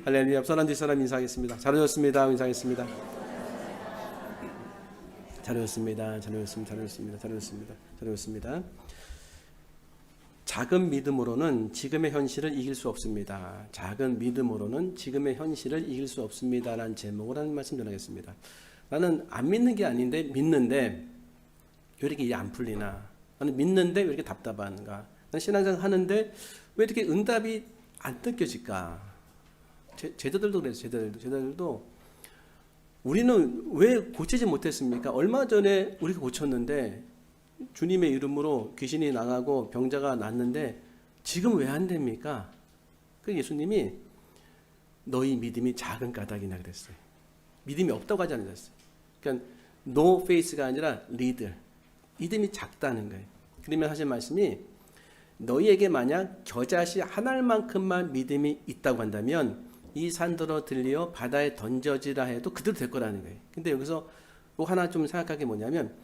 할렐루야. 앞 사람, 뒷 사람 인사하겠습니다. 잘 오셨습니다. 인사하겠습니다. 잘 오셨습니다. 잘 오셨습니다. 잘 오셨습니다. 잘 오셨습니다. 잘 오셨습니다. 작은 믿음으로는 지금의 현실을 이길 수 없습니다. 작은 믿음으로는 지금의 현실을 이길 수 없습니다. 라는 제목으로 하는 말씀 전하겠습니다. 나는 안 믿는 게 아닌데 믿는데 왜 이렇게 일이 안 풀리나? 나는 믿는데 왜 이렇게 답답한가? 나는 신앙생활 하는데 왜 이렇게 응답이 안 느껴질까? 제자들도 그래요. 제자들도 우리는 왜 고치지 못했습니까? 얼마 전에 우리가 고쳤는데 주님의 이름으로 귀신이 나가고 병자가 낫는데 지금 왜 안 됩니까? 그 예수님이 너희 믿음이 작은 까닭이나 그랬어요. 믿음이 없다고 하지 않으셨어요. 그러니까 no faith가 아니라 little. 믿음이 작다는 거예요. 그러면 하신 말씀이 너희에게 만약 겨자씨 한 알만큼만 믿음이 있다고 한다면 이 산더러 들리어 바다에 던져지라 해도 그대로 될 거라는 거예요. 근데 여기서 또 하나 좀 생각할 게 뭐냐면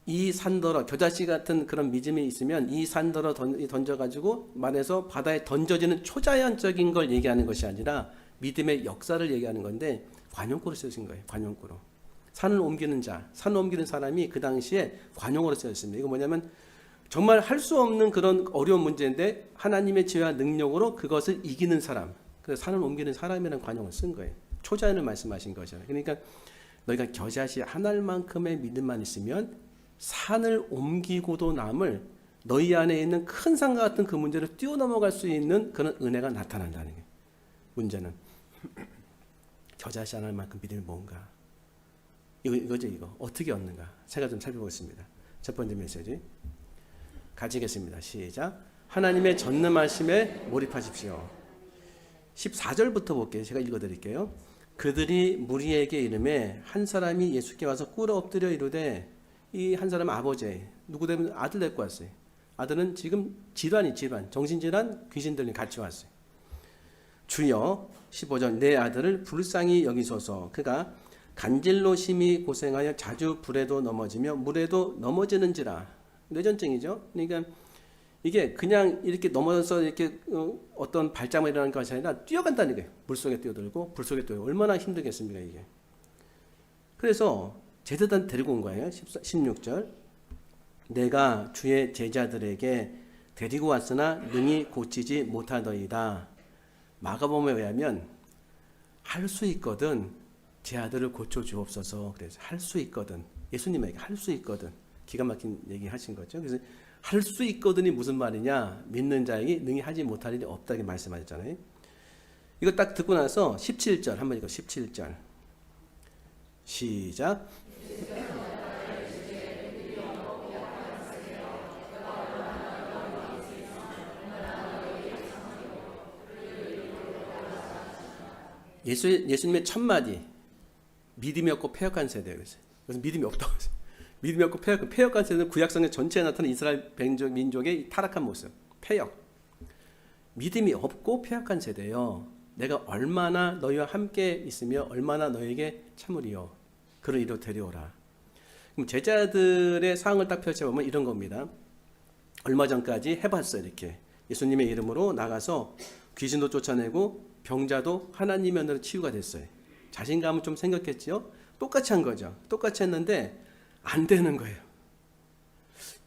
이 산더러 겨자씨 같은 그런 믿음이 있으면 이 산더러 던져가지고 말해서 바다에 던져지는 초자연적인 걸 얘기하는 것이 아니라 믿음의 역사를 얘기하는 건데 관용구로 쓰신 거예요. 관용구로. 산을 옮기는 자, 산을 옮기는 사람이 그 당시에 관용어로 쓰였습니다. 이거 뭐냐면 정말 할 수 없는 그런 어려운 문제인데 하나님의 지혜와 능력으로 그것을 이기는 사람, 그래서 산을 옮기는 사람이라는 관용을 쓴 거예요. 초자연을 말씀하신 거죠. 그러니까 너희가 겨자씨 한 알만큼의 믿음만 있으면 산을 옮기고도 남을 너희 안에 있는 큰 산과 같은 그 문제를 뛰어넘어갈 수 있는 그런 은혜가 나타난다는 거예요. 문제는 겨자씨 한 알만큼 믿음이 뭔가? 이거죠, 이거. 어떻게 얻는가? 제가 좀 살펴보겠습니다. 첫 번째 메시지. 가지겠습니다. 시작. 하나님의 전능하심에 몰입하십시오. 14절부터 볼게요. 제가 읽어드릴게요. 그들이 무리에게 이르매 한 사람이 예수께 와서 꿇어 엎드려 이르되 이 한 사람은 아버지, 누구 되면 아들 데리고 왔어요. 아들은 지금 질환, 정신질환, 귀신 들린 같이 왔어요. 주여, 15절, 내 아들을 불쌍히 여기소서. 그가 간질로 심히 고생하여 자주 불에도 넘어지며 물에도 넘어지는지라. 뇌전증이죠. 그러니까 이게 그냥 이렇게 넘어져서 이렇게 어떤 발작이 일어나는 것이 아니라 뛰어간다는 거예요. 물속에 뛰어들고 불속에 뛰어들고 얼마나 힘들겠습니까 이게. 그래서 제자들한테 데리고 온 거예요. 16절. 내가 주의 제자들에게 데리고 왔으나 능히 고치지 못하더이다. 마가복음에 의하면 할 수 있거든 제 아들을 고쳐 주옵소서. 그래서 할 수 있거든. 예수님에게 할 수 있거든. 기가 막힌 얘기 하신 거죠. 그래서 할 수 있거든이 무슨 말이냐? 믿는 자에게 능히 하지 못할 일이 없다고 말씀하셨잖아요. 이거 딱 듣고 나서 17절 한번 읽어. 17절 시작. 예수님의 첫 마디 믿음이 없고 패역한 세대예요. 그래서 믿음이 없다고 했어요. 믿음이 없고 패역한 세대는 구약성경 전체에 나타나는 이스라엘 민족의 타락한 모습. 패역. 믿음이 없고 패역한 세대요. 내가 얼마나 너희와 함께 있으며 얼마나 너에게 참으리요. 그를 이리로 데려오라. 그럼 제자들의 상황을 딱 펼쳐보면 이런 겁니다. 얼마 전까지 해봤어요. 이렇게 예수님의 이름으로 나가서 귀신도 쫓아내고 병자도 하나님의 은혜로 치유가 됐어요. 자신감은 좀 생겼겠죠. 똑같이 한 거죠. 똑같이 했는데 안 되는 거예요.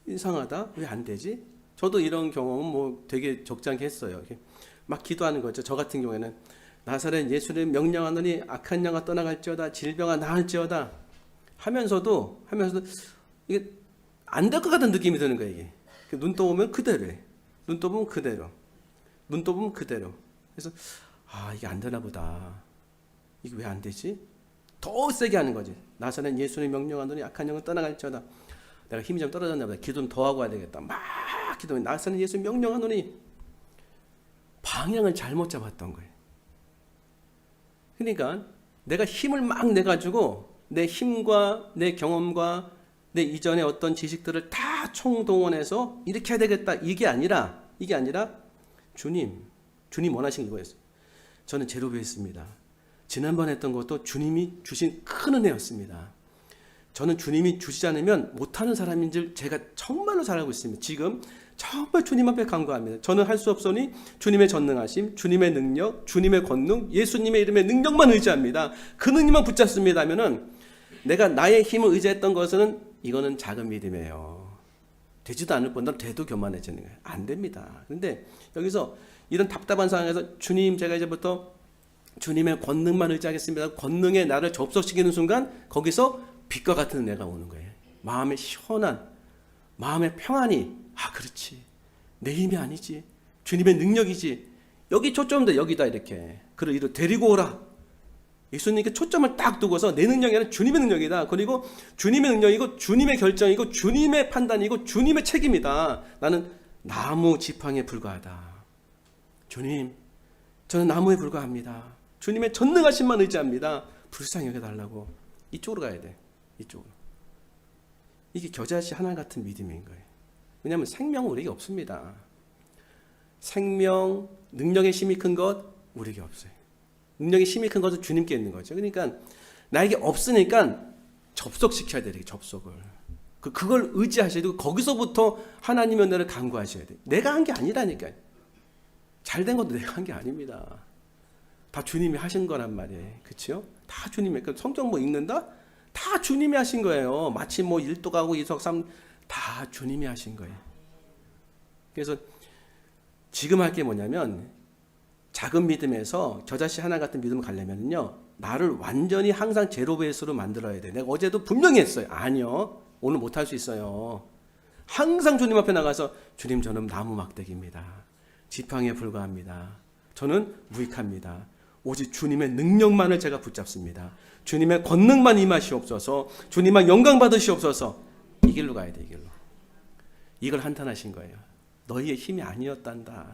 이상하다. 왜 안 되지? 저도 이런 경험은 뭐 되게 적잖게 했어요. 막 기도하는 거죠. 저 같은 경우에는 나사렛 예수를 명령하노니 악한 영아 떠나갈지어다 질병아 나을지어다 하면서도 이게 안 될 것 같은 느낌이 드는 거예요. 이게 눈 떠보면 그대로예요. 눈 떠보면 그대로. 그래서 이게 안 되나 보다. 이게 왜 안 되지? 더 세게 하는 거지. 나사렛 예수를 명령하노니 악한 영은 떠나갈지어다. 내가 힘이 좀 떨어졌나 보다. 기도 좀 더 하고 와야 되겠다. 막 기도해. 나사렛 예수 명령하노니 방향을 잘못 잡았던 거예요. 그러니까 내가 힘을 막 내가지고 내 힘과 내 경험과 내 이전의 어떤 지식들을 다 총동원해서 이렇게 해야 되겠다. 이게 아니라 주님 원하신 이거였어요. 저는 제로베이스입니다. 지난번 했던 것도 주님이 주신 큰 은혜였습니다. 저는 주님이 주시지 않으면 못하는 사람인 줄 제가 정말로 잘 알고 있습니다. 지금 정말 주님 앞에 간구합니다. 저는 할 수 없으니 주님의 전능하심, 주님의 능력, 주님의 권능, 예수님의 이름의 능력만 의지합니다. 그 능력만 붙잡습니다 하면은 내가 나의 힘을 의지했던 것은 이거는 작은 믿음이에요. 되지도 않을 뿐더러 돼도 교만해지는 거예요. 안 됩니다. 그런데 여기서 이런 답답한 상황에서 주님 제가 이제부터 주님의 권능만 의지하겠습니다. 권능에 나를 접속시키는 순간 거기서 빛과 같은 은혜가 오는 거예요. 마음의 시원한, 마음의 평안이 그렇지. 내 힘이 아니지. 주님의 능력이지. 여기 초점도 여기다 이렇게. 그를 이로 데리고 오라. 예수님께 초점을 딱 두고서 내 능력이 아니라 주님의 능력이다. 그리고 주님의 능력이고 주님의 결정이고 주님의 판단이고 주님의 책임이다. 나는 나무 지팡이에 불과하다. 주님, 저는 나무에 불과합니다. 주님의 전능하심만 의지합니다. 불쌍히 여겨달라고. 이쪽으로 가야 돼. 이쪽으로. 이게 겨자씨 하나 같은 믿음인 거예요. 왜냐하면 생명은 우리에게 없습니다. 생명, 능력의 힘이 큰 것 우리에게 없어요. 능력의 힘이 큰 것은 주님께 있는 거죠. 그러니까 나에게 없으니까 접속시켜야 돼요. 접속을. 그걸 의지하셔야 되고 거기서부터 하나님의 은혜를 간구하셔야 돼요. 내가 한 게 아니라니까요. 잘된 것도 내가 한 게 아닙니다. 다 주님이 하신 거란 말이에요. 그렇죠? 다 주님이. 그러니까 성경 뭐 읽는다? 다 주님이 하신 거예요. 마치 뭐 1도 가고 2석 3 다 주님이 하신 거예요. 그래서 지금 할 게 뭐냐면 작은 믿음에서 겨자씨 하나 같은 믿음을 가려면요. 나를 완전히 항상 제로 베이스로 만들어야 돼. 내가 어제도 분명히 했어요. 아니요. 오늘 못할 수 있어요. 항상 주님 앞에 나가서 주님 저는 나무 막대기입니다. 지팡이에 불과합니다. 저는 무익합니다. 오직 주님의 능력만을 제가 붙잡습니다. 주님의 권능만 임하시옵소서. 주님만 영광 받으시옵소서. 이 길로 가야 돼. 이 길로. 이걸 한탄하신 거예요. 너희의 힘이 아니었단다.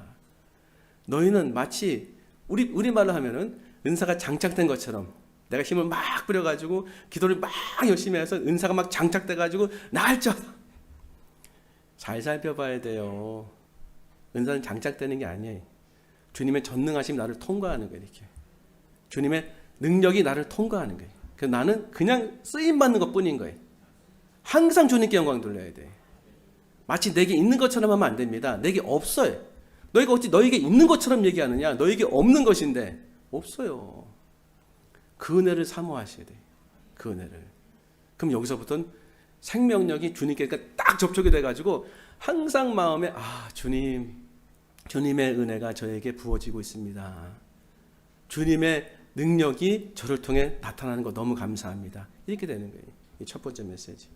너희는 마치 우리말로 하면은 은사가 장착된 것처럼 내가 힘을 막 뿌려가지고 기도를 막 열심히 해서 은사가 막 장착돼가지고 나을 줄 잘 살펴봐야 돼요. 은사는 장착되는 게 아니에요. 주님의 전능하심 나를 통과하는 거예요. 이렇게. 주님의 능력이 나를 통과하는 거예요. 그래서 나는 그냥 쓰임받는 것뿐인 거예요. 항상 주님께 영광 돌려야 돼. 마치 내게 있는 것처럼 하면 안 됩니다. 내게 없어요. 너희가 어찌 너에게 있는 것처럼 얘기하느냐? 너에게 없는 것인데 없어요. 그 은혜를 사모하셔야 돼. 그 은혜를. 그럼 여기서부터는 생명력이 주님께 딱 접촉이 돼가지고 항상 마음에 주님의 은혜가 저에게 부어지고 있습니다. 주님의 능력이 저를 통해 나타나는 거 너무 감사합니다. 이렇게 되는 거예요. 이 첫 번째 메시지.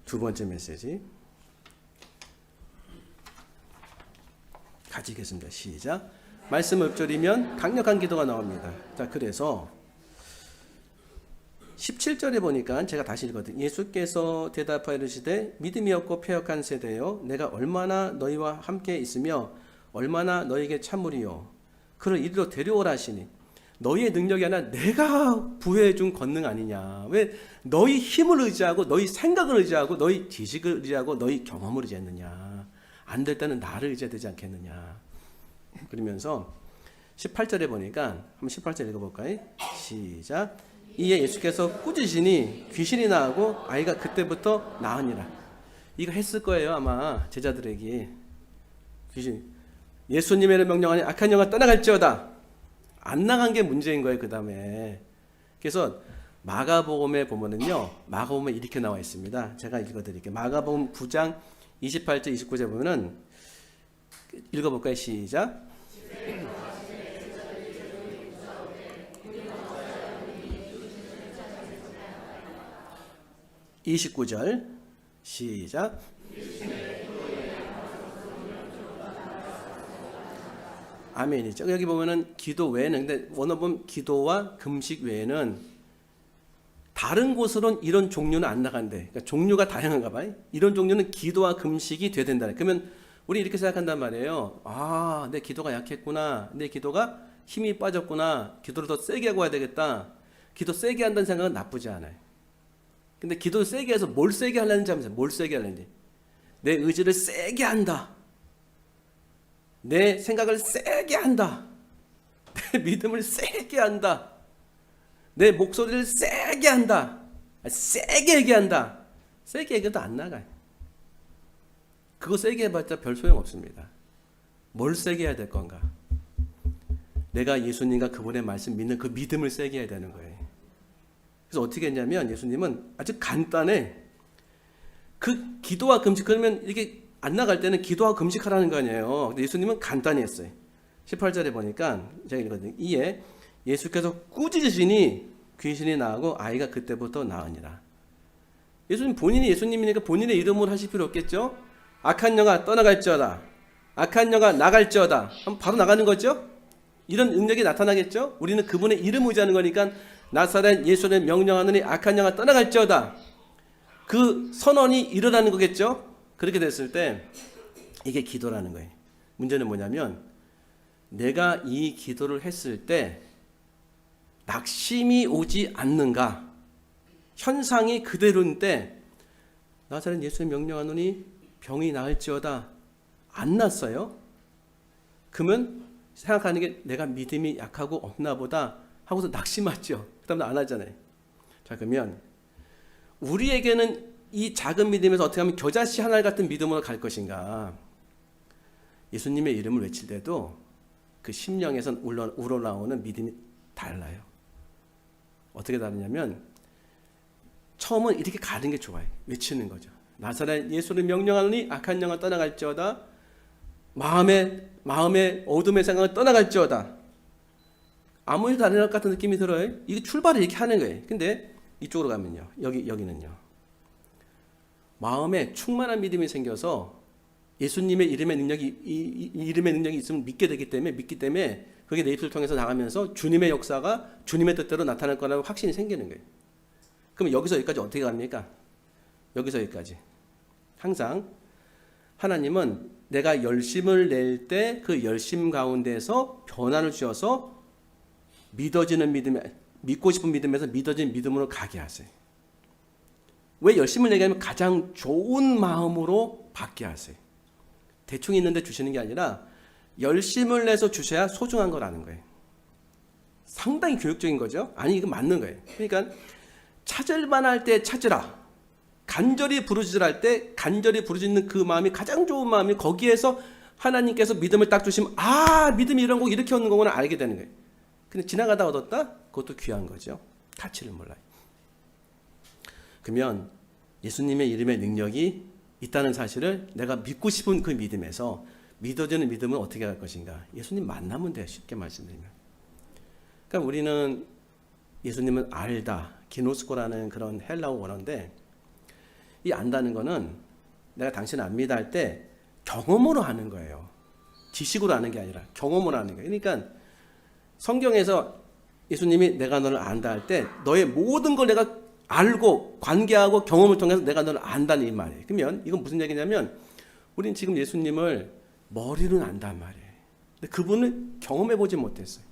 두 번째 메시지 가지겠습니다. 시작. 말씀 읊조리면 강력한 기도가 나옵니다. 자, 그래서 17절에 보니까 제가 다시 읽거든요. 예수께서 대답하여 이르시되 믿음이 없고 패역한 세대여 내가 얼마나 너희와 함께 있으며 얼마나 너희에게 참으리요. 그를 이리로 데려오라 하시니 너희의 능력이 아니라 내가 부여해 준 권능 아니냐. 왜 너희 힘을 의지하고 너희 생각을 의지하고 너희 지식을 의지하고 너희 경험을 의지했느냐. 안 될 때는 나를 의지해야 되지 않겠느냐. 그러면서 18절에 보니까 한번 18절 읽어볼까요? 시작. 이에 예수께서 꾸짖으시니 귀신이 나가고 아이가 그때부터 나으니라. 이거 했을 거예요 아마 제자들에게. 귀신 예수님의 명령하니 악한 영아 떠나갈지어다. 안 나간 게 문제인 거예요. 그 다음에 그래서 마가복음에 보면은요, 마가복음에 이렇게 나와 있습니다. 제가 읽어드릴게요. 마가복음 9장 28절 29절 보면은 읽어볼까요? 시작. 29절 시작. 아멘이죠. 여기 보면은 기도 외에는, 근데 원어본 기도와 금식 외에는 다른 곳으로는 이런 종류는 안 나간대. 그러니까 종류가 다양한가 봐요. 이런 종류는 기도와 금식이 돼야 된다. 그러면 우리 이렇게 생각한단 말이에요. 아, 내 기도가 약했구나. 내 기도가 힘이 빠졌구나. 기도를 더 세게 하고 와야 되겠다. 기도 세게 한다는 생각은 나쁘지 않아요. 근데 기도를 세게 해서 뭘 세게 하려는지 하면서 뭘 세게 하려는지. 내 의지를 세게 한다. 내 생각을 세게 한다. 내 믿음을 세게 한다. 내 목소리를 세게 한다. 세게 얘기한다. 세게 얘기해도 안 나가요. 그거 세게 해봤자 별 소용없습니다. 뭘 세게 해야 될 건가? 내가 예수님과 그분의 말씀 믿는 그 믿음을 세게 해야 되는 거예요. 그래서 어떻게 했냐면 예수님은 아주 간단해. 그 기도와 금식, 그러면 이게 안 나갈 때는 기도와 금식하라는 거 아니에요. 근데 예수님은 간단히 했어요. 18절에 보니까 제가 읽거든요. 이에 예수께서 꾸짖으시니 귀신이 나가고 아이가 그때부터 나으니라. 예수님 본인이 예수님이니까 본인의 이름으로 하실 필요 없겠죠? 악한 영아 떠나갈지어다. 악한 영아 나갈지어다. 하면 바로 나가는 거죠? 이런 능력이 나타나겠죠? 우리는 그분의 이름 의지하는 거니까 나사렛 예수를 명령하느니 악한 영아 떠나갈지어다. 그 선언이 일어나는 거겠죠? 그렇게 됐을 때 이게 기도라는 거예요. 문제는 뭐냐면 내가 이 기도를 했을 때 낙심이 오지 않는가? 현상이 그대로인데 나사렛 예수의 명령하노니 병이 나을지어다. 안 났어요? 그러면 생각하는 게 내가 믿음이 약하고 없나 보다 하고서 낙심하죠. 그 다음에 안 하잖아요. 자, 그러면 우리에게는 이 작은 믿음에서 어떻게 하면 겨자씨 하나 같은 믿음으로 갈 것인가? 예수님의 이름을 외칠 때도 그 심령에서 우러나오는 믿음이 달라요. 어떻게 다르냐면 처음은 이렇게 가는 게 좋아요. 외치는 거죠. 나사렛 예수를 명령하노니 악한 영아 떠나갈지어다. 마음의 어둠의 생각을 떠나갈지어다. 아무 일도 안 일어날 것 같은 느낌이 들어요. 이게 출발을 이렇게 하는 거예요. 근데 이쪽으로 가면요. 여기는요. 마음에 충만한 믿음이 생겨서 예수님의 이름의 능력이 있으면 믿기 때문에 그게 내 입술을 통해서 나가면서 주님의 역사가 주님의 뜻대로 나타날 거라는 확신이 생기는 거예요. 그럼 여기서 여기까지 어떻게 갑니까? 여기서 여기까지. 항상 하나님은 내가 열심을 낼 때 그 열심 가운데서 변화를 주셔서 믿어지는 믿음에, 믿고 싶은 믿음에서 믿어진 믿음으로 가게 하세요. 왜 열심을 내게 하면 가장 좋은 마음으로 받게 하세요. 대충 있는데 주시는 게 아니라 열심을 내서 주셔야 소중한 거라는 거예요. 상당히 교육적인 거죠. 아니 이거 맞는 거예요. 그러니까 찾을 만할 때 찾으라. 간절히 부르짖으라 할 때 간절히 부르짖는 그 마음이 가장 좋은 마음이 거기에서 하나님께서 믿음을 딱 주시면 믿음이 이런 거 이렇게 얻는 거구나 알게 되는 거예요. 근데 지나가다 얻었다? 그것도 귀한 거죠. 가치를 몰라요. 그러면 예수님의 이름의 능력이 있다는 사실을 내가 믿고 싶은 그 믿음에서 믿어지는 믿음은 어떻게 할 것인가? 예수님 만나면 돼요. 쉽게 말씀드리면. 그러니까 우리는 예수님은 알다, 기노스코라는 그런 헬라어 원어인데 이 안다는 거는 내가 당신을 압니다 할 때 경험으로 하는 거예요. 지식으로 하는 게 아니라 경험으로 하는 거예요. 그러니까 성경에서 예수님이 내가 너를 안다 할 때 너의 모든 걸 내가 알고 관계하고 경험을 통해서 내가 너를 안다는 이 말이에요. 그러면 이건 무슨 얘기냐면 우리는 지금 예수님을 머리로는 안단 말이에요. 근데 그분을 경험해보지 못했어요.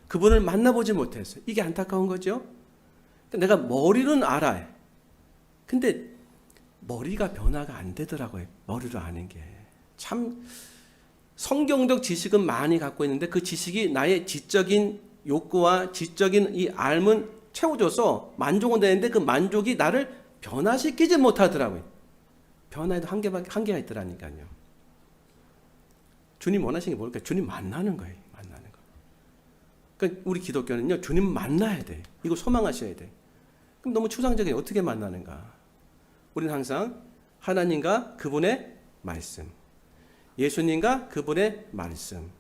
그분을 만나보지 못했어요. 이게 안타까운 거죠. 내가 머리로는 알아요. 근데 머리가 변화가 안 되더라고요. 머리로 아는 게. 참 성경적 지식은 많이 갖고 있는데 그 지식이 나의 지적인 욕구와 지적인 이 알은 채워줘서 만족은 되는데 그 만족이 나를 변화시키지 못하더라고요. 변화에도 한계가 있더라니까요. 주님 원하시는 게 뭘까요? 주님 만나는 거예요. 만나는 거. 그러니까 우리 기독교는요. 주님 만나야 돼. 이거 소망하셔야 돼. 그럼 너무 추상적이에요. 어떻게 만나는가? 우리는 항상 하나님과 그분의 말씀, 예수님과 그분의 말씀.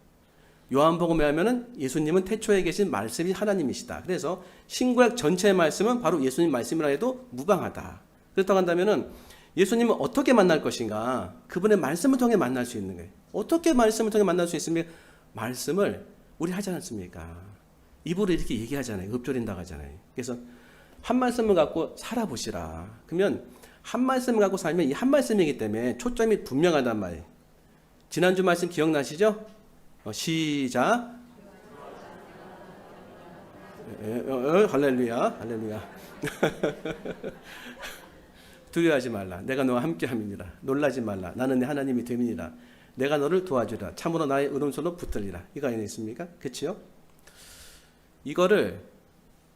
요한복음에 하면은 예수님은 태초에 계신 말씀이 하나님이시다. 그래서 신구약 전체의 말씀은 바로 예수님 말씀이라 해도 무방하다. 그렇다고 한다면은 예수님은 어떻게 만날 것인가? 그분의 말씀을 통해 만날 수 있는 거예요. 어떻게 말씀을 통해 만날 수 있습니까? 말씀을 우리 하지 않습니까? 입으로 이렇게 얘기하잖아요. 읊조린다고 하잖아요. 그래서 한 말씀을 갖고 살아보시라. 그러면 한 말씀을 갖고 살면 이 한 말씀이기 때문에 초점이 분명하단 말이에요. 지난주 말씀 기억나시죠? 시작. 할렐루야. 할렐루야. 두려워하지 말라. 내가 너와 함께함이니라. 놀라지 말라. 나는 내 하나님이 됨이니라. 내가 너를 도와주리라. 참으로 나의 오른손으로 붙들리라. 이거 아니겠습니까? 그렇죠? 이거를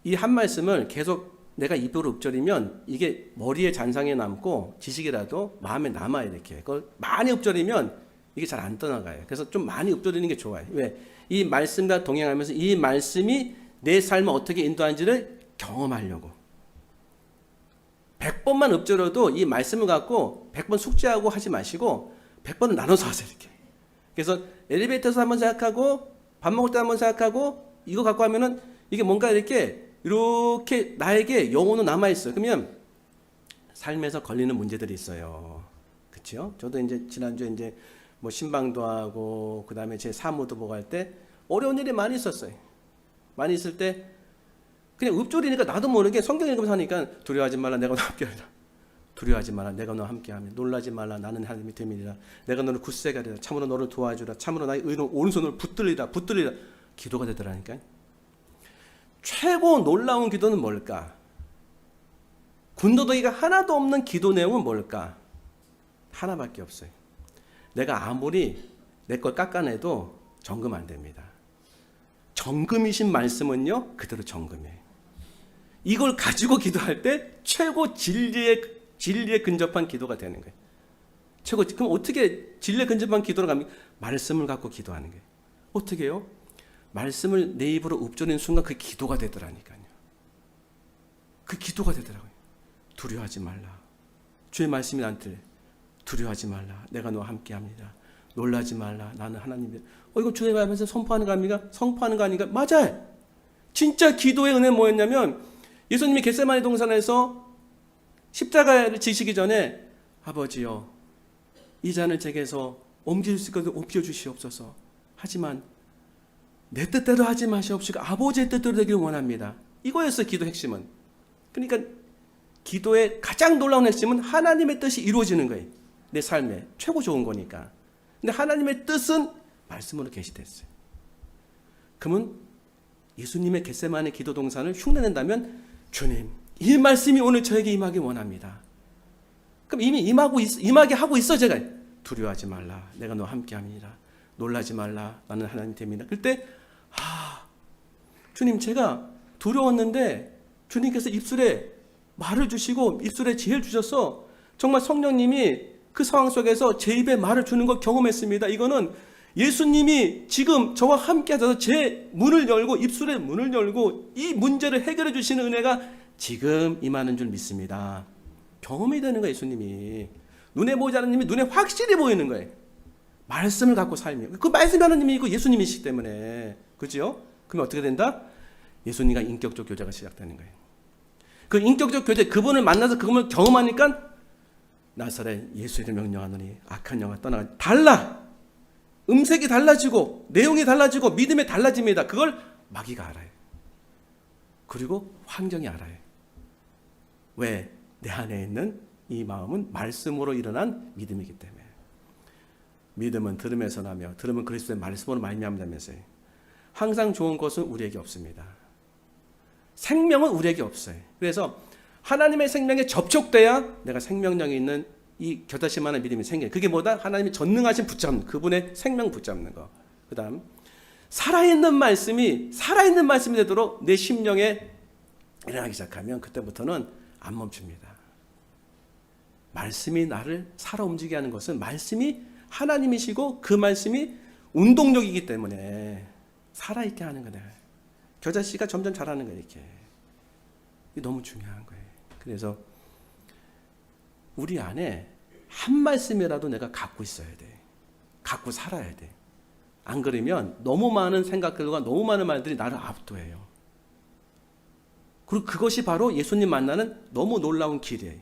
이 한 말씀을 계속 내가 입으로 읊조리면 이게 머리에 잔상에 남고 지식이라도 마음에 남아요. 이렇게. 그걸 많이 읊조리면 이게 잘 안 떠나가요. 그래서 좀 많이 읊조리는 게 좋아요. 왜? 이 말씀과 동행하면서 이 말씀이 내 삶을 어떻게 인도하는지를 경험하려고. 100번만 읊조려도 이 말씀을 갖고 100번 숙지하고 하지 마시고 100번을 나눠서 하세요. 이렇게. 그래서 엘리베이터에서 한번 생각하고 밥 먹을 때 한번 생각하고 이거 갖고 하면은 이게 뭔가 이렇게 나에게 영혼은 남아있어요. 그러면 삶에서 걸리는 문제들이 있어요. 그렇죠? 저도 이제 지난주에 이제 뭐 신방도 하고 그 다음에 제 사무도 보고 할 때 어려운 일이 많이 있었어요. 많이 있을 때 그냥 읊조리니까 나도 모르게 성경 읽으면서 하니까 두려워하지 말라 내가 너와 함께하리라. 두려워하지 말라 내가 너와 함께하며 놀라지 말라 나는 하나님의 됨이니라. 내가 너를 굳세게 하리라. 참으로 너를 도와주라. 참으로 나의 의로운 오른손을 붙들리라. 기도가 되더라니까요. 최고 놀라운 기도는 뭘까? 군더더기가 하나도 없는 기도 내용은 뭘까? 하나밖에 없어요. 내가 아무리 내 걸 깎아내도 정금 안 됩니다. 정금이신 말씀은요 그대로 정금이에요. 이걸 가지고 기도할 때 최고 진리에 근접한 기도가 되는 거예요. 그럼 어떻게 진리에 근접한 기도를 합니까? 말씀을 갖고 기도하는 거예요. 어떻게 해요? 말씀을 내 입으로 읊조리는 순간 그 기도가 되더라니까요. 그 기도가 되더라고요. 두려워하지 말라. 주의 말씀이 나한테 두려워하지 말라. 내가 너와 함께합니다. 놀라지 말라. 나는 하나님이다. 이거 주의 말씀에서 선포하는 거 아닙니까? 선포하는 거 아닌가? 맞아요. 진짜 기도의 은혜는 뭐였냐면 예수님이 겟세마네 동산에서 십자가를 지시기 전에 아버지여 이 잔을 제게서 옮길 수 있거든 옮겨 주시옵소서. 하지만 내 뜻대로 하지 마시옵시고 아버지의 뜻대로 되기를 원합니다. 이거였어 기도 핵심은. 그러니까 기도의 가장 놀라운 핵심은 하나님의 뜻이 이루어지는 거예요. 내 삶에 최고 좋은 거니까. 근데 하나님의 뜻은 말씀으로 계시됐어요. 그러면 예수님의 겟세마네 기도 동산을 흉내낸다면 주님 이 말씀이 오늘 저에게 임하기 원합니다. 그럼 이미 임하게 하고 있어. 제가 두려워하지 말라 내가 너와 함께함이니라. 놀라지 말라 나는 하나님 됨이다. 그때 주님 제가 두려웠는데 주님께서 입술에 말을 주시고 입술에 지혜를 주셔서 정말 성령님이 그 상황 속에서 제 입에 말을 주는 걸 경험했습니다. 이거는 예수님이 지금 저와 함께 하셔서 제 문을 열고 입술에 문을 열고 이 문제를 해결해 주시는 은혜가 지금 임하는 줄 믿습니다. 경험이 되는 거예요. 예수님이 눈에 보이지 않는 님이 눈에 확실히 보이는 거예요. 말씀을 갖고 살면 그 말씀이 하나님이고 예수님이시기 때문에 그죠? 그러면 어떻게 된다? 예수님과 인격적 교제가 시작되는 거예요. 그 인격적 교제 그분을 만나서 그분을 경험하니까 나사렛 예수를 명령하노니 악한 영화 떠나가 달라. 음색이 달라지고 내용이 달라지고 믿음이 달라집니다. 그걸 마귀가 알아요. 그리고 환경이 알아요. 왜? 내 안에 있는 이 마음은 말씀으로 일어난 믿음이기 때문에. 믿음은 들음에서 나며 들음은 그리스도의 말씀으로 말미암는다면서요. 항상 좋은 것은 우리에게 없습니다. 생명은 우리에게 없어요. 그래서 하나님의 생명에 접촉돼야 내가 생명력이 있는 이 겨자씨만한 믿음이 생겨요. 그게 뭐다? 하나님이 전능하신 붙잡는 그분의 생명 붙잡는 거. 그 다음 살아있는 말씀이 되도록 내 심령에 일어나기 시작하면 그때부터는 안 멈춥니다. 말씀이 나를 살아 움직이게 하는 것은 말씀이 하나님이시고 그 말씀이 운동력이기 때문에 살아있게 하는 거네. 겨자씨가 점점 자라는 거예요. 이렇게. 이게 너무 중요한 거예요. 그래서 우리 안에 한 말씀이라도 내가 갖고 있어야 돼. 갖고 살아야 돼. 안 그러면 너무 많은 생각들과 너무 많은 말들이 나를 압도해요. 그리고 그것이 바로 예수님 만나는 너무 놀라운 길이에요.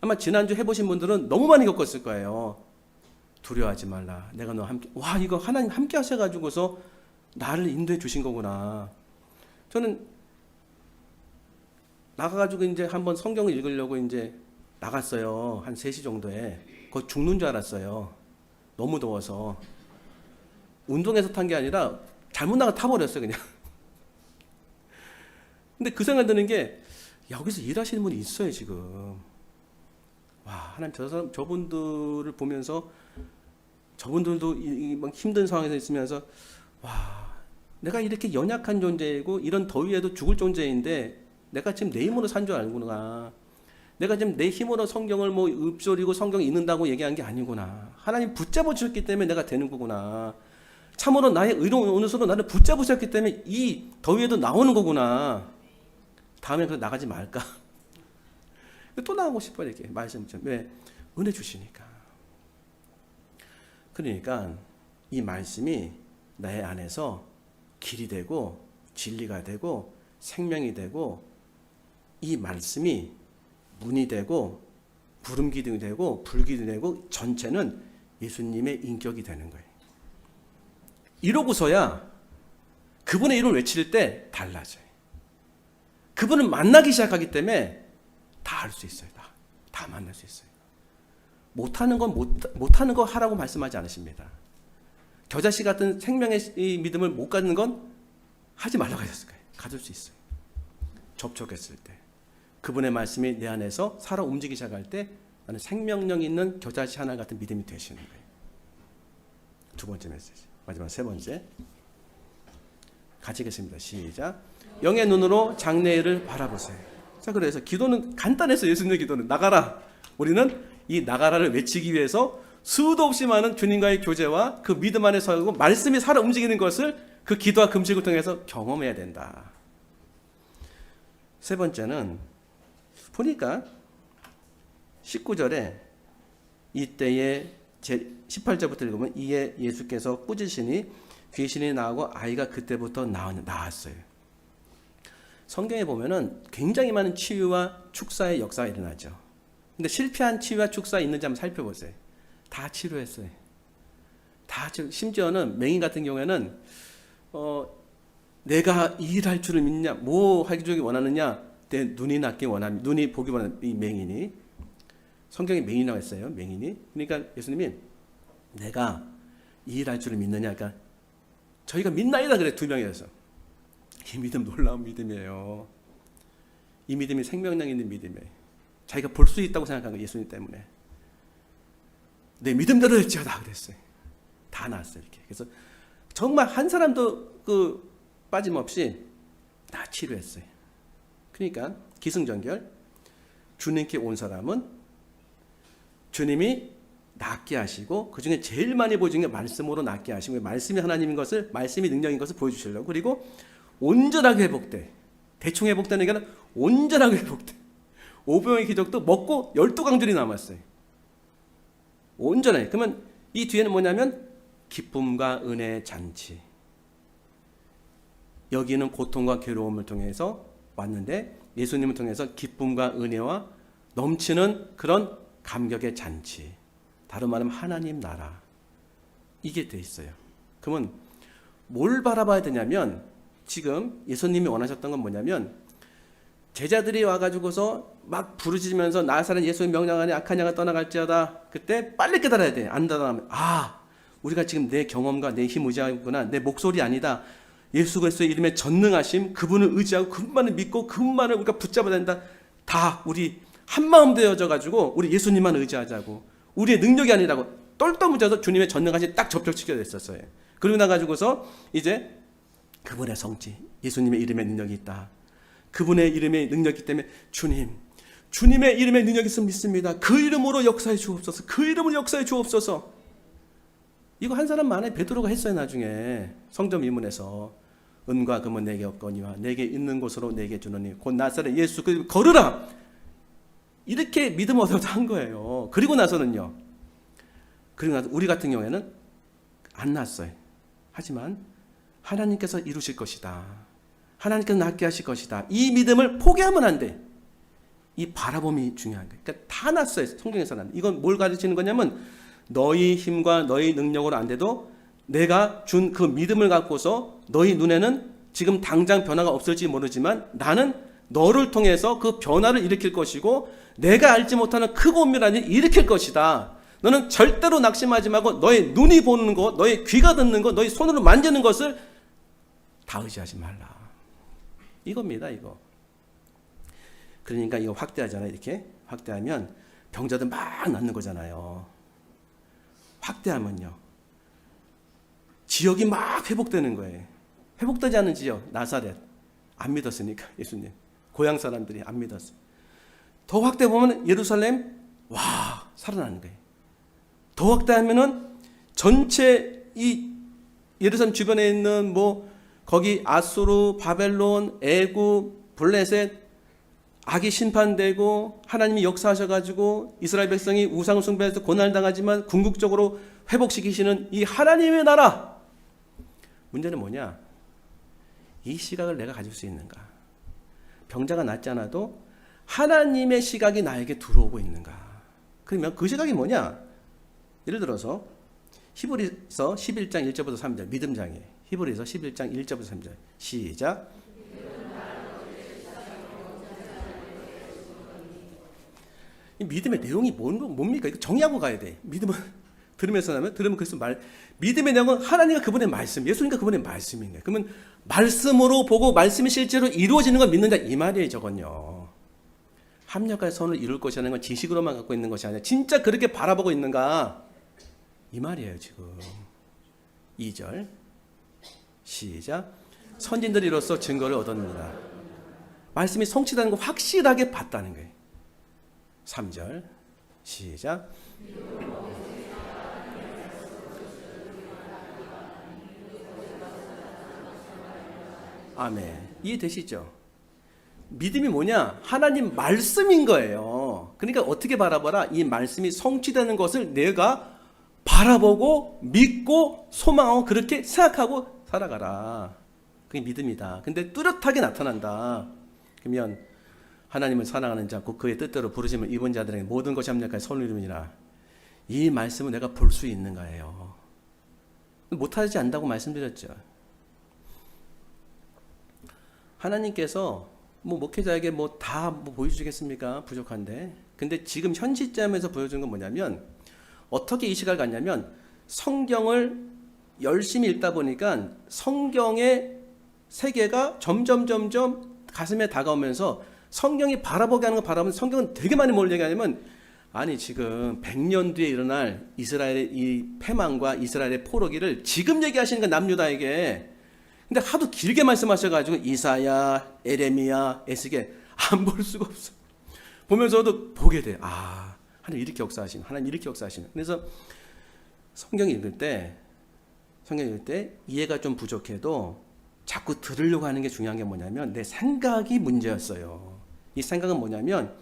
아마 지난주 해보신 분들은 너무 많이 겪었을 거예요. 두려워하지 말라. 내가 너와 함께. 와, 이거 하나님 함께 하셔가지고서 나를 인도해 주신 거구나. 저는 나가가지고 이제 한번 성경을 읽으려고 이제 나갔어요. 한 3시 정도에. 거의 죽는 줄 알았어요. 너무 더워서. 운동해서 탄 게 아니라 잘못 나가 타버렸어요, 그냥. 근데 그 생각 드는 게 여기서 일하시는 분이 있어요, 지금. 와, 하나님 저분들을 보면서 저분들도 막 힘든 상황에서 있으면서 와, 내가 이렇게 연약한 존재이고 이런 더위에도 죽을 존재인데 내가 지금 내 힘으로 산 줄 알구나. 내가 지금 내 힘으로 성경을 뭐 읊조리고 성경 읽는다고 얘기한 게 아니구나. 하나님 붙잡아 주셨기 때문에 내가 되는 거구나. 참으로 나의 의로운 온수로 나를 붙잡으셨기 때문에 이 더위에도 나오는 거구나. 다음에 그래서 나가지 말까? 또 나가고 싶어요. 이렇게 말씀 좀. 왜? 은혜 주시니까. 그러니까 이 말씀이 나의 안에서 길이 되고 진리가 되고 생명이 되고 이 말씀이 문이 되고 구름기둥이 되고 불기둥이 되고 전체는 예수님의 인격이 되는 거예요. 이러고서야 그분의 이름을 외칠 때 달라져요. 그분을 만나기 시작하기 때문에 다 할 수 있어요. 다 만날 수 있어요. 못하는 건 못하는 거 하라고 말씀하지 않으십니다. 겨자씨 같은 생명의 이 믿음을 못 갖는 건 하지 말라고 하셨을 거예요. 가질 수 있어요. 접촉했을 때 그분의 말씀이 내 안에서 살아 움직이기 시작할 때 나는 생명력 있는 겨자씨 하나 같은 믿음이 되시는 거예요. 두 번째 메시지. 마지막 세 번째. 같이 읽겠습니다. 시작. 영의 눈으로 장래일을 바라보세요. 자, 그래서 기도는 간단했어요. 예수님의 기도는 나가라. 우리는 이 나가라를 외치기 위해서 수도 없이 많은 주님과의 교제와 그 믿음 안에 서고 말씀이 살아 움직이는 것을 그 기도와 금식을 통해서 경험해야 된다. 세 번째는 보니까 19절에 이때에 18절부터 읽으면 이에 예수께서 꾸짖으시니 귀신이 나오고 아이가 그때부터 나았어요. 성경에 보면은 굉장히 많은 치유와 축사의 역사가 일어나죠. 근데 실패한 치유와 축사 있는지 한번 살펴보세요. 다 치료했어요. 다 심지어는 맹인 같은 경우에는 내가 이 일할 줄을 믿냐, 뭐 하기 원하느냐, 내 눈이 낫기 원하는, 눈이 보기 원하는 이 맹인이 성경에 맹인이라고 했어요. 맹인이. 그러니까 예수님이 내가 이 일할 줄을 믿느냐, 그러니까 저희가 믿나이다 그래 두 명이어서 이 믿음 놀라운 믿음이에요. 이 믿음이 생명력 있는 믿음이에요. 자기가 볼 수 있다고 생각한 거예요. 예수님 때문에. 내 믿음대로 될지어다 그랬어요. 다 나았어요. 이렇게. 그래서 정말 한 사람도 빠짐없이 다 치료했어요. 그러니까 기승전결 주님께 온 사람은 주님이 낫게 하시고 그 중에 제일 많이 보여준 게 말씀으로 낫게 하시고 말씀이 하나님인 것을 말씀이 능력인 것을 보여주시려고 그리고 온전하게 회복돼. 대충 회복되는 게 아니라 온전하게 회복돼. 오병의 기적도 먹고 12강줄이 남았어요. 온전해. 그러면 이 뒤에는 뭐냐면 기쁨과 은혜의 잔치. 여기는 고통과 괴로움을 통해서 왔는데 예수님을 통해서 기쁨과 은혜와 넘치는 그런 감격의 잔치. 다른 말하면 하나님 나라. 이게 돼 있어요. 그러면 뭘 바라봐야 되냐면 지금 예수님이 원하셨던 건 뭐냐면 제자들이 와가지고서 막 부르짖으면서 나사렛 예수의 명령 안에 악한 영가 떠나갈지어다. 그때 빨리 깨달아야 돼. 안 깨달으면 우리가 지금 내 경험과 내 힘 의지하구나. 내 목소리 아니다. 예수 그리스도의 이름에 전능하심 그분을 의지하고 그분만을 믿고 그분만을 우리가 붙잡아야 된다. 다 우리 한마음 되어져 가지고 우리 예수님만 의지하자고. 우리의 능력이 아니라고 똘똘 주님의 전능하심 딱 접촉시켜 냈었어요. 그러고 나가지고서 이제 그분의 성지 예수님의 이름에 능력이 있다. 그분의 이름에 능력이 있기 때문에 주님의 이름에 능력이 있으면 믿습니다. 그 이름으로 역사해 주옵소서. 그 이름으로 역사해 주옵소서. 이거 한 사람 만에 베드로가 했어요. 나중에 성전 미문에서 은과 금은 내게 없거니와 내게 있는 곳으로 내게 주노니 곧 나사렛 예수 그 걸으라. 이렇게 믿음 얻어서 한 거예요. 그리고 나서는요. 그리고 나서 우리 같은 경우에는 안 났어요. 하지만 하나님께서 이루실 것이다. 하나님께서 낫게 하실 것이다. 이 믿음을 포기하면 안 돼. 이 바라봄이 중요한 거예요. 그러니까 다 났어요. 성경에서는. 이건 뭘 가르치는 거냐면 너희 힘과 너희 능력으로 안 돼도 내가 준 그 믿음을 갖고서 너희 눈에는 지금 당장 변화가 없을지 모르지만 나는 너를 통해서 그 변화를 일으킬 것이고 내가 알지 못하는 크고 은밀한 일을 일으킬 것이다. 너는 절대로 낙심하지 말고 너의 눈이 보는 것, 너의 귀가 듣는 것, 너의 손으로 만지는 것을 다 의지하지 말라. 이겁니다. 이거. 그러니까 이거 확대하잖아요. 이렇게 확대하면 병자들 막 낫는 거잖아요. 확대하면요. 지역이 막 회복되는 거예요. 회복되지 않은 지역 나사렛 안 믿었으니까 예수님 고향 사람들이 안 믿었어요. 더 확대 보면 예루살렘 와 살아나는 거예요. 더 확대하면은 전체 이 예루살렘 주변에 있는 뭐 거기 아수르, 바벨론, 애굽, 블레셋 악이 심판되고 하나님이 역사하셔가지고 이스라엘 백성이 우상 숭배해서 고난을 당하지만 궁극적으로 회복시키시는 이 하나님의 나라. 문제는 뭐냐? 이 시각을 내가 가질 수 있는가? 병자가 낫지 않아도 하나님의 시각이 나에게 들어오고 있는가? 그러면 그 시각이 뭐냐? 예를 들어서 히브리서 11장 1절부터 3절 믿음장애. 히브리서 11장 1절부터 3절 시작. 이 믿음의 내용이 뭡니까? 이거 정의하고 가야 돼. 믿음은 들으면서 나면 들으면 그래서 믿음의 내용은 하나님과 그분의 말씀, 예수님과 그분의 말씀이네. 그러면 말씀으로 보고 말씀이 실제로 이루어지는 걸 믿는다 이 말이에요. 저건요. 합력할 선을 이룰 것이라는 건 지식으로만 갖고 있는 것이 아니라 진짜 그렇게 바라보고 있는가 이 말이에요. 지금 2절 시작. 선진들이 이로써 증거를 얻었느니라. 말씀이 성취되는 거 확실하게 봤다는 거예요. 3절 시작. 아멘. 이해되시죠? 믿음이 뭐냐? 하나님 말씀인 거예요. 그러니까 어떻게 바라봐라? 이 말씀이 성취되는 것을 내가 바라보고 믿고 소망하고 그렇게 생각하고 살아가라. 그게 믿음이다. 근데 뚜렷하게 나타난다. 그러면 하나님을 사랑하는 자, 곧 그의 뜻대로 부르심을 입은 자들에게 모든 것이 합력하여 선을 이루니라. 이 말씀을 내가 볼 수 있는가예요. 못하지 않다고 말씀드렸죠. 하나님께서 목회자에게 다 보여주겠습니까? 부족한데. 근데 지금 현 시점에서 보여준 건 뭐냐면 어떻게 이 시각을 갖냐면 성경을 열심히 읽다 보니까 성경의 세계가 점점 가슴에 다가오면서 성경이 바라보게 하는 거 바라보면 성경은 되게 많이 뭘 얘기하냐면 아니 지금 100년 뒤에 일어날 이스라엘의 이 패망과 이스라엘의 포로기를 지금 얘기하시는 건 남유다에게. 근데 하도 길게 말씀하셔가지고 이사야, 에레미야, 에스겔 안 볼 수가 없어. 보면서도 보게 돼. 아 하나님 이렇게 역사하시는, 하나님 이렇게 역사하시는. 그래서 성경 읽을 때 이해가 좀 부족해도 자꾸 들으려고 하는 게 중요한 게 뭐냐면 내 생각이 문제였어요. 이 생각은 뭐냐면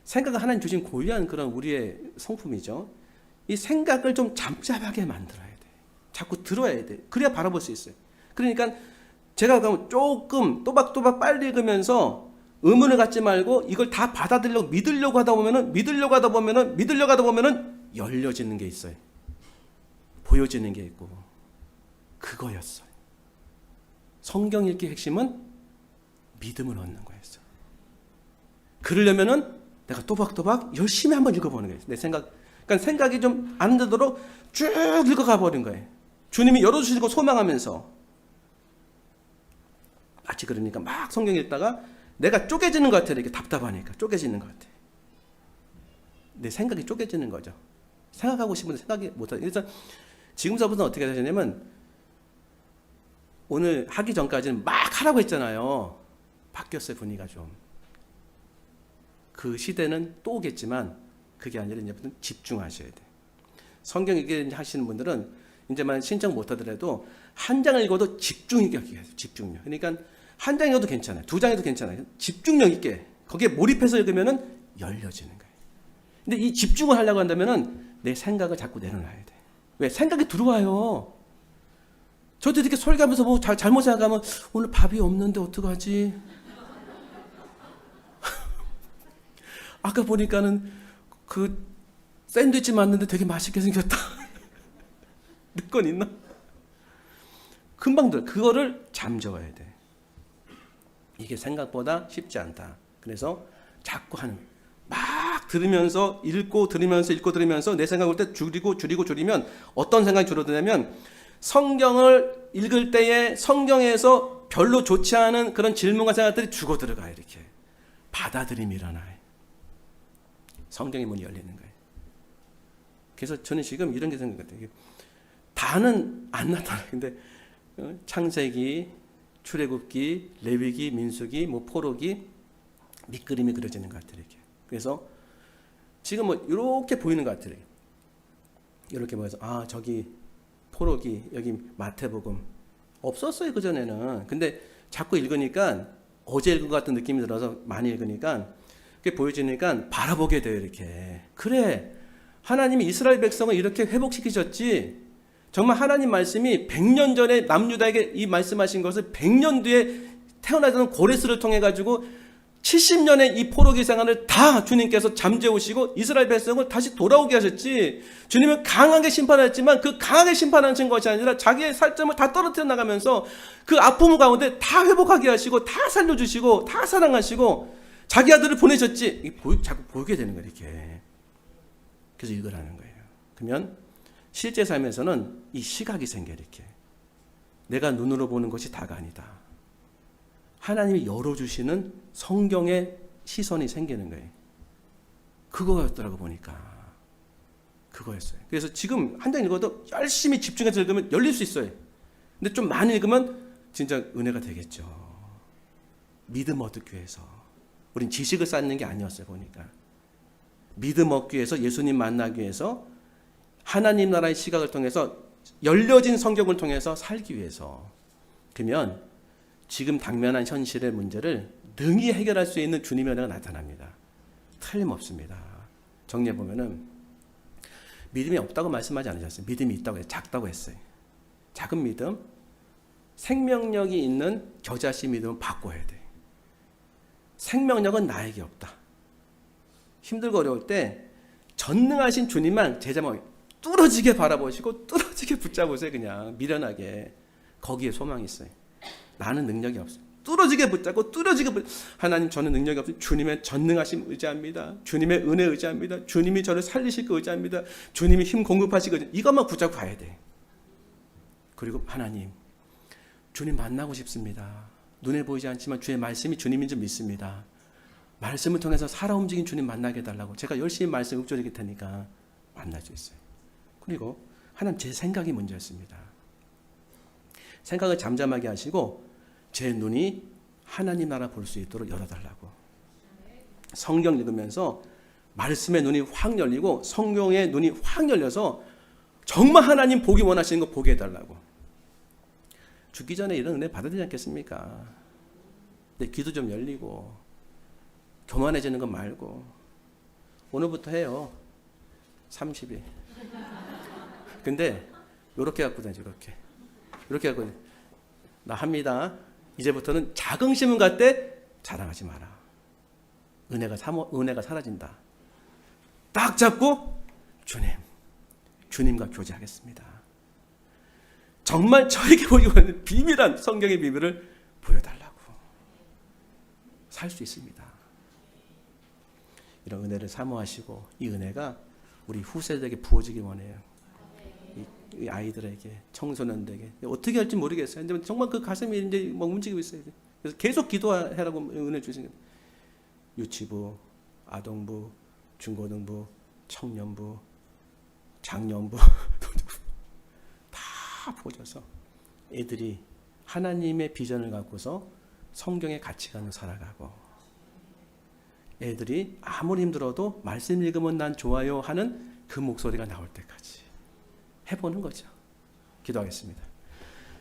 생각은 하나님 주신 고유한 그런 우리의 성품이죠. 이 생각을 좀 잠잠하게 만들어야 돼. 자꾸 들어야 돼. 그래야 바라볼 수 있어요. 그러니까 제가 조금 또박또박 빨리 읽으면서 의문을 갖지 말고 이걸 다 받아들이려고 믿으려고 하다 보면은 열려지는 게 있어요. 보여지는 게 있고 그거였어요. 성경 읽기의 핵심은 믿음을 얻는 거였어. 그러려면은 내가 또박또박 열심히 한번 읽어보는 거예요. 내 생각, 그러니까 생각이 좀 안 되도록 쭉 읽어가 버린 거예요. 주님이 열어주시는 거 소망하면서. 마치 그러니까 막 성경 읽다가 내가 쪼개지는 것 같아요. 이렇게 답답하니까 쪼개지는 것 같아요. 내 생각이 쪼개지는 거죠. 생각하고 싶은데 생각이 못하죠. 그래서 지금서부터 어떻게 하시냐면 오늘 하기 전까지는 막 하라고 했잖아요. 바뀌었어요. 분위기가 좀. 그 시대는 또 오겠지만 그게 아니라 이제 집중하셔야 돼. 성경 얘기하시는 분들은 이제만 신청 못하더라도 한 장을 읽어도 집중 있게 하게 해요. 집중력. 그러니까 한 장 읽어도 괜찮아요. 두 장에도 괜찮아요. 집중력 있게 거기에 몰입해서 읽으면은 열려지는 거예요. 근데 이 집중을 하려고 한다면은 내 생각을 자꾸 내려놔야 돼. 왜? 생각이 들어와요. 저도 이렇게 설교하면서 잘못 생각하면 오늘 밥이 없는데 어떡하지? 아까 보니까는 그 샌드위치 맞는데 되게 맛있게 생겼다. 내 건 있나? 금방 들어. 그거를 잠재워야 돼. 이게 생각보다 쉽지 않다. 그래서 자꾸 막 들으면서 읽고 들으면서 내 생각을 때 줄이면 어떤 생각이 줄어드냐면 성경을 읽을 때에 성경에서 별로 좋지 않은 그런 질문과 생각들이 죽어 들어가요. 이렇게 받아들임이 일어나요. 성경의 문이 열리는 거예요. 그래서 저는 지금 이런 게 생각해요. 다는 안 나타나요. 근데 창세기, 출애굽기, 레위기, 민수기, 포로기 밑그림이 그려지는 것 같아요. 이렇게. 그래서 지금 뭐 이렇게 보이는 것 같아요. 이렇게 보여서 저기 포로기, 여기 마태복음 없었어요 그 전에는. 근데 자꾸 읽으니까 어제 읽은 것 같은 느낌이 들어서 많이 읽으니까 그게 보여지니까 바라보게 돼요. 이렇게. 그래, 하나님이 이스라엘 백성을 이렇게 회복시키셨지. 정말 하나님 말씀이 100년 전에 남유다에게 이 말씀하신 것을 100년 뒤에 태어나던 고레스를 통해 가지고 70년의 이 포로기 생활을 다 주님께서 잠재우시고 이스라엘 백성을 다시 돌아오게 하셨지. 주님은 강하게 심판했지만 그 강하게 심판하신 것이 아니라 자기의 살점을 다 떨어뜨려 나가면서 그 아픔 가운데 다 회복하게 하시고 다 살려주시고 다 사랑하시고 자기 아들을 보내셨지. 자꾸 보게 되는 거예요. 이렇게. 그래서 읽으라는 거예요. 그러면 실제 삶에서는 이 시각이 생겨요. 이렇게. 내가 눈으로 보는 것이 다가 아니다. 하나님이 열어주시는 성경의 시선이 생기는 거예요. 그거였더라고 보니까. 그거였어요. 그래서 지금 한 장 읽어도 열심히 집중해서 읽으면 열릴 수 있어요. 근데 좀 많이 읽으면 진짜 은혜가 되겠죠. 믿음 얻기 위해서. 우린 지식을 쌓는 게 아니었어요. 보니까. 믿음 얻기 위해서, 예수님 만나기 위해서, 하나님 나라의 시각을 통해서, 열려진 성경을 통해서 살기 위해서. 그러면 지금 당면한 현실의 문제를 능히 해결할 수 있는 주님의 은혜가 나타납니다. 틀림없습니다. 정리해보면은 믿음이 없다고 말씀하지 않으셨어요. 믿음이 있다고 했어요. 작다고 했어요. 작은 믿음, 생명력이 있는 겨자씨 믿음은 바꿔야 돼. 생명력은 나에게 없다. 힘들고 어려울 때 전능하신 주님만 제자만 뚫어지게 바라보시고 뚫어지게 붙잡으세요. 그냥 미련하게. 거기에 소망이 있어요. 나는 능력이 없어요. 뚫어지게 붙잡고 하나님 저는 능력이 없어요. 주님의 전능하심 의지합니다. 주님의 은혜 의지합니다. 주님이 저를 살리실 거 의지합니다. 주님이 힘 공급하실 거 이것만 붙잡고 가야 돼. 그리고 하나님 주님 만나고 싶습니다. 눈에 보이지 않지만 주의 말씀이 주님인 줄 믿습니다. 말씀을 통해서 살아 움직인 주님 만나게 해달라고 제가 열심히 말씀 읊조리게 테니까 만날 수 있어요. 그리고 하나님 제 생각이 문제였습니다. 생각을 잠잠하게 하시고 제 눈이 하나님 나라 볼 수 있도록 열어달라고. 성경 읽으면서 말씀의 눈이 확 열리고 성경의 눈이 확 열려서 정말 하나님 보기 원하시는 거 보게 해달라고. 죽기 전에 이런 은혜 받아야 되지 않겠습니까? 내 귀도 좀 열리고 교만해지는 거 말고 오늘부터 해요. 30일. 근데 이렇게 갖고 다니죠. 이렇게 갖고 나 합니다. 이제부터는 자긍심은 갖되 자랑하지 마라. 은혜가 사라진다. 딱 잡고 주님과 교제하겠습니다. 정말 저에게 보이고 있는 비밀한 성경의 비밀을 보여달라고. 살 수 있습니다. 이런 은혜를 사모하시고 이 은혜가 우리 후세대에게 부어지기 원해요. 이 아이들에게, 청소년들에게 어떻게 할지 모르겠어요. 근데 정말 그 가슴이 이제 막 움직이고 있어요. 그래서 계속 기도하라고 은혜 주시는 거예요. 유치부, 아동부, 중고등부, 청년부, 장년부 다 보셔서 애들이 하나님의 비전을 갖고서 성경의 가치관을 살아가고 애들이 아무리 힘들어도 말씀 읽으면 난 좋아요 하는 그 목소리가 나올 때까지 해보는 거죠. 기도하겠습니다.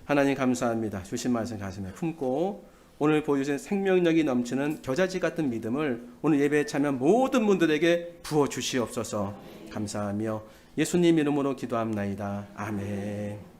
하나님 감사합니다. 주신 말씀 가슴에 품고 오늘 보여주신 생명력이 넘치는 겨자씨 같은 믿음을 오늘 예배에 참여한 모든 분들에게 부어주시옵소서. 감사하며 예수님 이름으로 기도합나이다. 아멘.